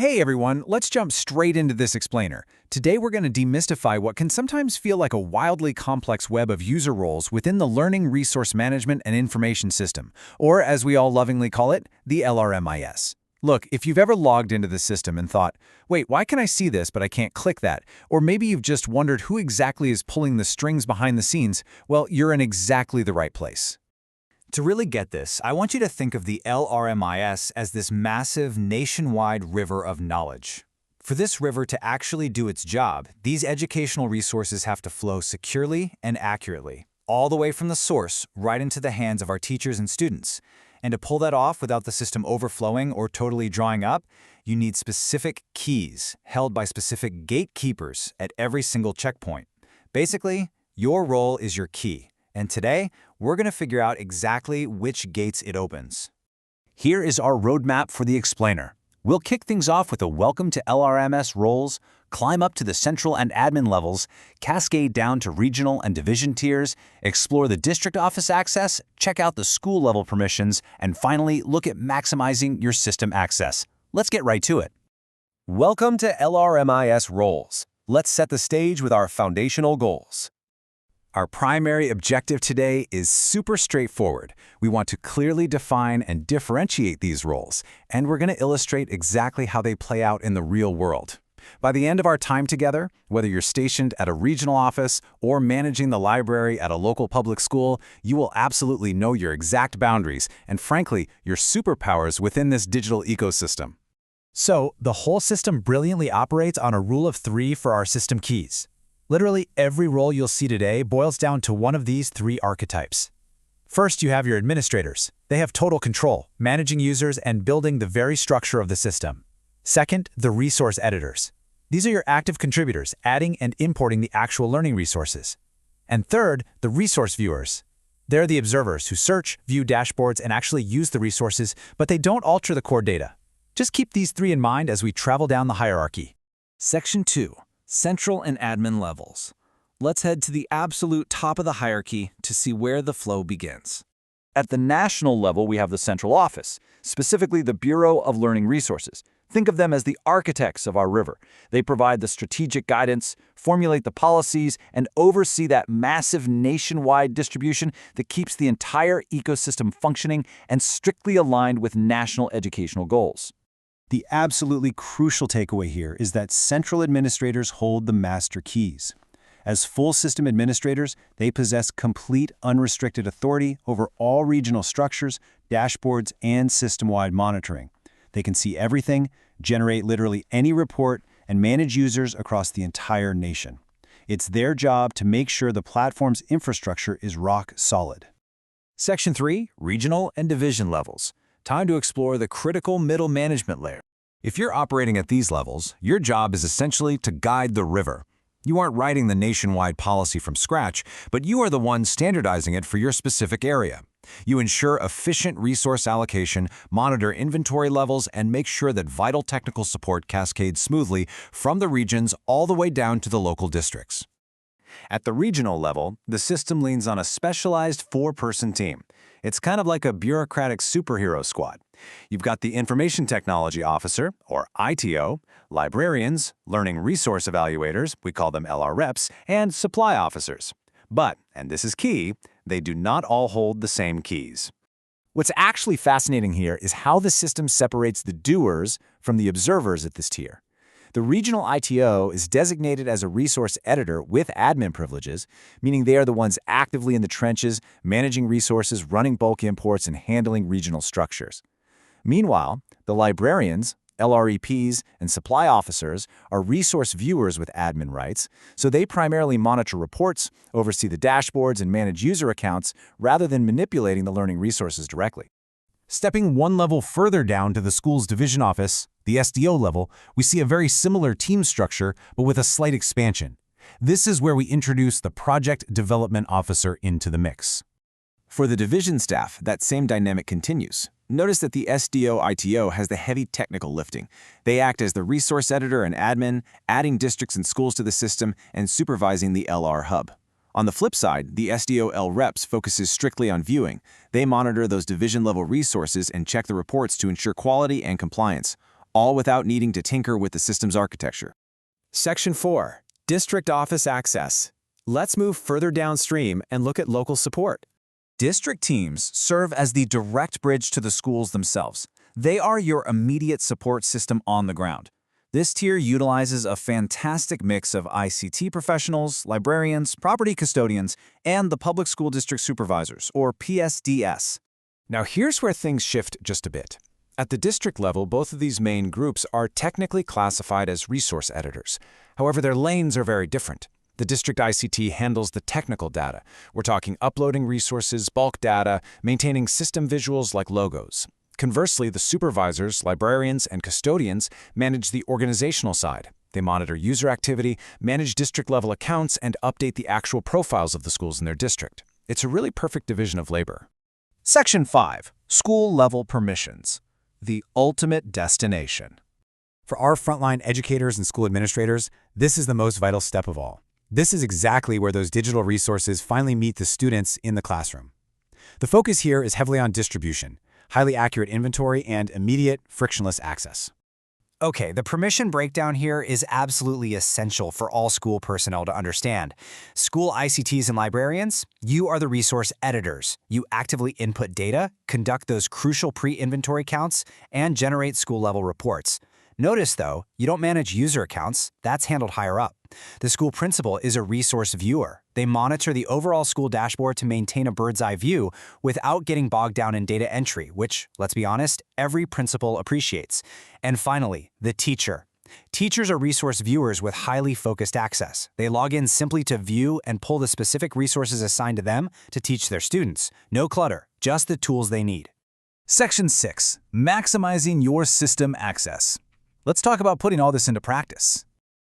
Hey everyone, let's jump straight into this explainer. Today we're going to demystify what can sometimes feel like a wildly complex web of user roles within the Learning Resource Management and Information System, or as we all lovingly call it, the LRMIS. Look, if you've ever logged into the system and thought, wait, why can I see this but I can't click that? Or maybe you've just wondered who exactly is pulling the strings behind the scenes, well, you're in exactly the right place. To really get this, I want you to think of the LRMIS as this massive nationwide river of knowledge. For this river to actually do its job, these educational resources have to flow securely and accurately, all the way from the source right into the hands of our teachers and students. And to pull that off without the system overflowing or totally drying up, you need specific keys held by specific gatekeepers at every single checkpoint. Basically, your role is your key. And today, we're going to figure out exactly which gates it opens. Here is our roadmap for the explainer. We'll kick things off with a welcome to LRMS roles, climb up to the central and admin levels, cascade down to regional and division tiers, explore the district office access, check out the school level permissions, and finally look at maximizing your system access. Let's get right to it. Welcome to LRMIS roles. Let's set the stage with our foundational goals. Our primary objective today is super straightforward. We want to clearly define and differentiate these roles, and we're going to illustrate exactly how they play out in the real world. By the end of our time together, whether you're stationed at a regional office or managing the library at a local public school, you will absolutely know your exact boundaries and, frankly, your superpowers within this digital ecosystem. So, the whole system brilliantly operates on a rule of 3 for our system keys. Literally every role you'll see today boils down to one of these 3 archetypes. First, you have your administrators. They have total control, managing users and building the very structure of the system. Second, the resource editors. These are your active contributors, adding and importing the actual learning resources. And third, the resource viewers. They're the observers who search, view dashboards, and actually use the resources, but they don't alter the core data. Just keep these 3 in mind as we travel down the hierarchy. Section 2. Central and admin levels. Let's head to the absolute top of the hierarchy to see where the flow begins. At the national level, we have the central office, specifically the Bureau of Learning Resources. Think of them as the architects of our river. They provide the strategic guidance, formulate the policies, and oversee that massive nationwide distribution that keeps the entire ecosystem functioning and strictly aligned with national educational goals. The absolutely crucial takeaway here is that central administrators hold the master keys. As full system administrators, they possess complete unrestricted authority over all regional structures, dashboards, and system-wide monitoring. They can see everything, generate literally any report, and manage users across the entire nation. It's their job to make sure the platform's infrastructure is rock solid. Section 3, Regional and Division Levels. Time to explore the critical middle management layer. If you're operating at these levels, your job is essentially to guide the river. You aren't writing the nationwide policy from scratch, but you are the one standardizing it for your specific area. You ensure efficient resource allocation, monitor inventory levels, and make sure that vital technical support cascades smoothly from the regions all the way down to the local districts. At the regional level, the system leans on a specialized 4-person team. It's kind of like a bureaucratic superhero squad. You've got the Information Technology Officer, or ITO, librarians, Learning Resource Evaluators, we call them LRREPs, and supply officers. But, and this is key, they do not all hold the same keys. What's actually fascinating here is how the system separates the doers from the observers at this tier. The regional ITO is designated as a resource editor with admin privileges, meaning they are the ones actively in the trenches, managing resources, running bulk imports, and handling regional structures. Meanwhile, the librarians, LREPs, and supply officers are resource viewers with admin rights, so they primarily monitor reports, oversee the dashboards, and manage user accounts rather than manipulating the learning resources directly. Stepping one level further down to the school's division office, the SDO level, we see a very similar team structure, but with a slight expansion. This is where we introduce the Project Development Officer into the mix. For the division staff, that same dynamic continues. Notice that the SDO-ITO has the heavy technical lifting. They act as the resource editor and admin, adding districts and schools to the system and supervising the LR hub. On the flip side, the SDO-L reps focuses strictly on viewing. They monitor those division-level resources and check the reports to ensure quality and compliance. all without needing to tinker with the system's architecture. Section 4. District Office Access. Let's move further downstream and look at local support. District teams serve as the direct bridge to the schools themselves. They are your immediate support system on the ground. This tier utilizes a fantastic mix of ICT professionals, librarians, property custodians, and the public school district supervisors, or PSDS. Now here's where things shift just a bit. At the district level, both of these main groups are technically classified as resource editors. However, their lanes are very different. The district ICT handles the technical data. We're talking uploading resources, bulk data, maintaining system visuals like logos. Conversely, the supervisors, librarians, and custodians manage the organizational side. They monitor user activity, manage district-level accounts, and update the actual profiles of the schools in their district. It's a really perfect division of labor. Section 5. School-level permissions. The ultimate destination. For our frontline educators and school administrators, this is the most vital step of all. This is exactly where those digital resources finally meet the students in the classroom. The focus here is heavily on distribution, highly accurate inventory, and immediate, frictionless access. Okay, the permission breakdown here is absolutely essential for all school personnel to understand. School ICTs and librarians, you are the resource editors. You actively input data, conduct those crucial pre-inventory counts, and generate school-level reports. Notice, though, you don't manage user accounts. That's handled higher up. The school principal is a resource viewer. They monitor the overall school dashboard to maintain a bird's-eye view without getting bogged down in data entry, which, let's be honest, every principal appreciates. And finally, the teacher. Teachers are resource viewers with highly focused access. They log in simply to view and pull the specific resources assigned to them to teach their students. No clutter, just the tools they need. Section 6. Maximizing your system access. Let's talk about putting all this into practice.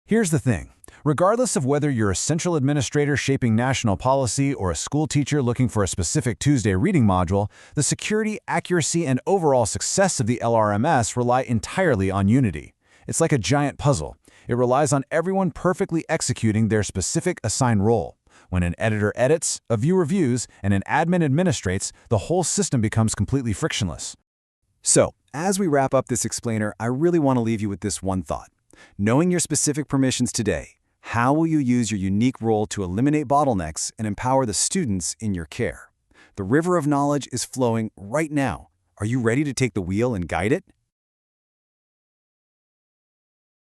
Here's the thing. Regardless of whether you're a central administrator shaping national policy or a school teacher looking for a specific Tuesday reading module, the security, accuracy, and overall success of the LRMS rely entirely on unity. It's like a giant puzzle. It relies on everyone perfectly executing their specific assigned role. When an editor edits, a viewer views, and an admin administrates, the whole system becomes completely frictionless. So, as we wrap up this explainer, I really want to leave you with this one thought. Knowing your specific permissions today, how will you use your unique role to eliminate bottlenecks and empower the students in your care? The river of knowledge is flowing right now. Are you ready to take the wheel and guide it?